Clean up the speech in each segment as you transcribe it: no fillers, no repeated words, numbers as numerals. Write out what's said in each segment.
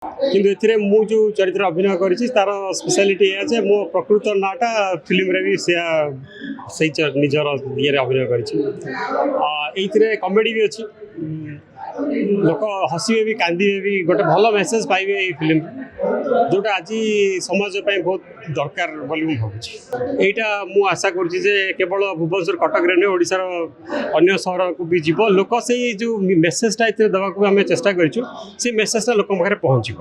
କିନ୍ତୁ ଏଥିରେ ମୁଁ ଯେଉଁ ଚରିତ୍ର ଅଭିନୟ କରିଛି ତାର ସ୍ପେଶାଲିଟି ଏଇଆ ଯେ ମୋ ପ୍ରକୃତ ନାଁଟା ଫିଲ୍ମରେ ବି ସେଇ ନିଜର ଇଏରେ ଅଭିନୟ କରିଛି। ଏଇଥିରେ କମେଡ଼ି ବି ଅଛି, ଲୋକ ହସିବେ ବି କାନ୍ଦିବେ ବି, ଗୋଟେ ଭଲ ମେସେଜ ପାଇବେ ଏଇ ଫିଲ୍ମ, ଯେଉଁଟା ଆଜି ସମାଜ ପାଇଁ ବହୁତ ଦରକାର ବୋଲି ମୁଁ ଭାବୁଛି। ଏଇଟା ମୁଁ ଆଶା କରୁଛି ଯେ କେବଳ ଭୁବନେଶ୍ୱର କଟକରେ ନୁହେଁ, ଓଡ଼ିଶାର ଅନ୍ୟ ସହରକୁ ବି ଯିବ। ଲୋକ ସେଇ ଯେଉଁ ମେସେଜଟା ଏଥିରେ ଦେବାକୁ ଆମେ ଚେଷ୍ଟା କରିଛୁ, ସେଇ ମେସେଜଟା ଲୋକଙ୍କ ପାଖରେ ପହଞ୍ଚିବ।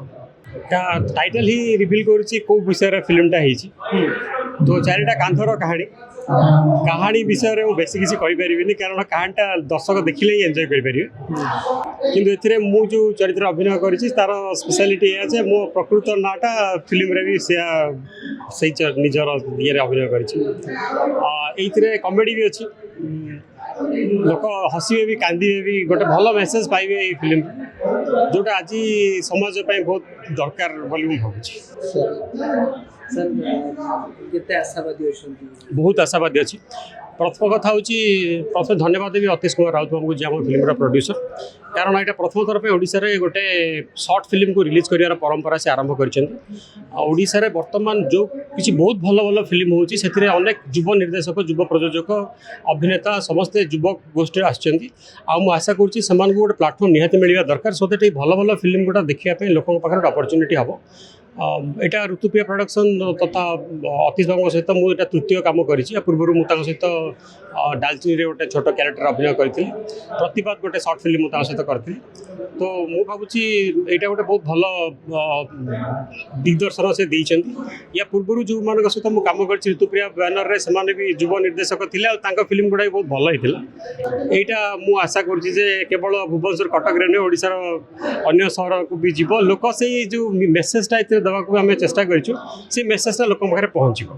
ତା ଟାଇଟଲ ହିଁ ରିଭିଲ୍ କରୁଛି କେଉଁ ବିଷୟରେ ଫିଲ୍ମଟା ହେଇଛି। ତ ଚାରିଟା କାନ୍ଥର କାହାଣୀ ବିଷୟରେ ମୁଁ ବେଶୀ କିଛି କହିପାରିବିନି, କାରଣ କାହାଣୀଟା ଦର୍ଶକ ଦେଖିଲେ ହିଁ ଏନ୍ଜୟ କରିପାରିବେ। କିନ୍ତୁ ଏଥିରେ ମୁଁ ଯେଉଁ ଚରିତ୍ର ଅଭିନୟ କରିଛି ତାର ସ୍ପେଶାଲିଟି ଏଇଆ ଯେ ମୋ ପ୍ରକୃତ ନାଁଟା ଫିଲ୍ମରେ ବି ସେଇ ନିଜର ଇଏରେ ଅଭିନୟ କରିଛି। ଏଇଥିରେ କମେଡ଼ି ବି ଅଛି, ଲୋକ ହସିବେ ବି କାନ୍ଦିବେ ବି, ଗୋଟେ ଭଲ ମେସେଜ ପାଇବେ ଏଇ ଫିଲ୍ମ, ଯେଉଁଟା ଆଜି ସମାଜ ପାଇଁ ବହୁତ ଦରକାର ବୋଲି ମୁଁ ଭାବୁଛି। ବହୁତ ଆଶାବାଦୀ ଅଛି। ପ୍ରଥମ କଥା ହେଉଛି, ପ୍ରଥମେ ଧନ୍ୟବାଦ ଦେବି ଅତୀଶ କୁମାର ରାଉତ ବାବୁଙ୍କୁ, ଯିଏ ଆମ ଫିଲ୍ମର ପ୍ରଡ୍ୟୁସର। କାରଣ ଏଇଟା ପ୍ରଥମ ଥର ପାଇଁ ଓଡ଼ିଶାରେ ଗୋଟେ ସର୍ଟ ଫିଲ୍ମକୁ ରିଲିଜ୍ କରିବାର ପରମ୍ପରା ସେ ଆରମ୍ଭ କରିଛନ୍ତି। ଓଡ଼ିଶାରେ ବର୍ତ୍ତମାନ ଯେଉଁ କିଛି ବହୁତ ଭଲ ଭଲ ଫିଲ୍ମ ହେଉଛି, ସେଥିରେ ଅନେକ ଯୁବ ନିର୍ଦ୍ଦେଶକ, ଯୁବ ପ୍ରଯୋଜକ, ଅଭିନେତା ସମସ୍ତେ ଯୁବ ଗୋଷ୍ଠୀରେ ଆସିଛନ୍ତି। ଆଉ ମୁଁ ଆଶା କରୁଛି ସେମାନଙ୍କୁ ଗୋଟେ ପ୍ଲାଟଫର୍ମ ନିହାତି ମିଳିବା ଦରକାର, ସୋ ଦ୍ୟାଟ୍ ଏଇ ଭଲ ଭଲ ଫିଲ୍ମ ଗୁଡ଼ା ଦେଖିବା ପାଇଁ ଲୋକଙ୍କ ପାଖରେ ଗୋଟେ ଅପରଚ୍ୟୁନିଟି ହେବ। ଏଇଟା ଋତୁପ୍ରିୟା ପ୍ରଡକ୍ସନ୍ ତଥା ଅତୀଶ ବାବୁଙ୍କ ସହିତ ମୁଁ ଏଇଟା ତୃତୀୟ କାମ କରିଛି। ପୂର୍ବରୁ ମୁଁ ତାଙ୍କ ସହିତ ଡାଲଚିନିରେ ଗୋଟେ ଛୋଟ କ୍ୟାରେକ୍ଟର ଅଭିନୟ କରିଥିଲି। ପ୍ରତିବାଦ ଗୋଟେ ସର୍ଟ ଫିଲ୍ମ ମୁଁ ତାଙ୍କ ସହିତ କରିଥିଲି। ତ ମୁଁ ଭାବୁଛି ଏଇଟା ଗୋଟେ ବହୁତ ଭଲ ଦିଗ୍ଦର୍ଶନ ସେ ଦେଇଛନ୍ତି। ୟା ପୂର୍ବରୁ ଯେଉଁମାନଙ୍କ ସହିତ ମୁଁ କାମ କରିଛି ଋତୁପ୍ରିୟା ବ୍ୟାନରରେ, ସେମାନେ ବି ଯୁବ ନିର୍ଦ୍ଦେଶକ ଥିଲେ, ଆଉ ତାଙ୍କ ଫିଲ୍ମ ଗୁଡ଼ା ବି ବହୁତ ଭଲ ହେଇଥିଲା। ଏଇଟା ମୁଁ ଆଶା କରୁଛି ଯେ କେବଳ ଭୁବନେଶ୍ୱର କଟକରେ ନୁହେଁ, ଓଡ଼ିଶାର ଅନ୍ୟ ସହରକୁ ବି ଯିବ। ଲୋକ ସେଇ ଯେଉଁ ମେସେଜଟା ଏଥିରେ ଦେବାକୁ ଆମେ ଚେଷ୍ଟା କରିଛୁ, ସେଇ ମେସେଜଟା ଲୋକଙ୍କ ପାଖରେ ପହଞ୍ଚିବ।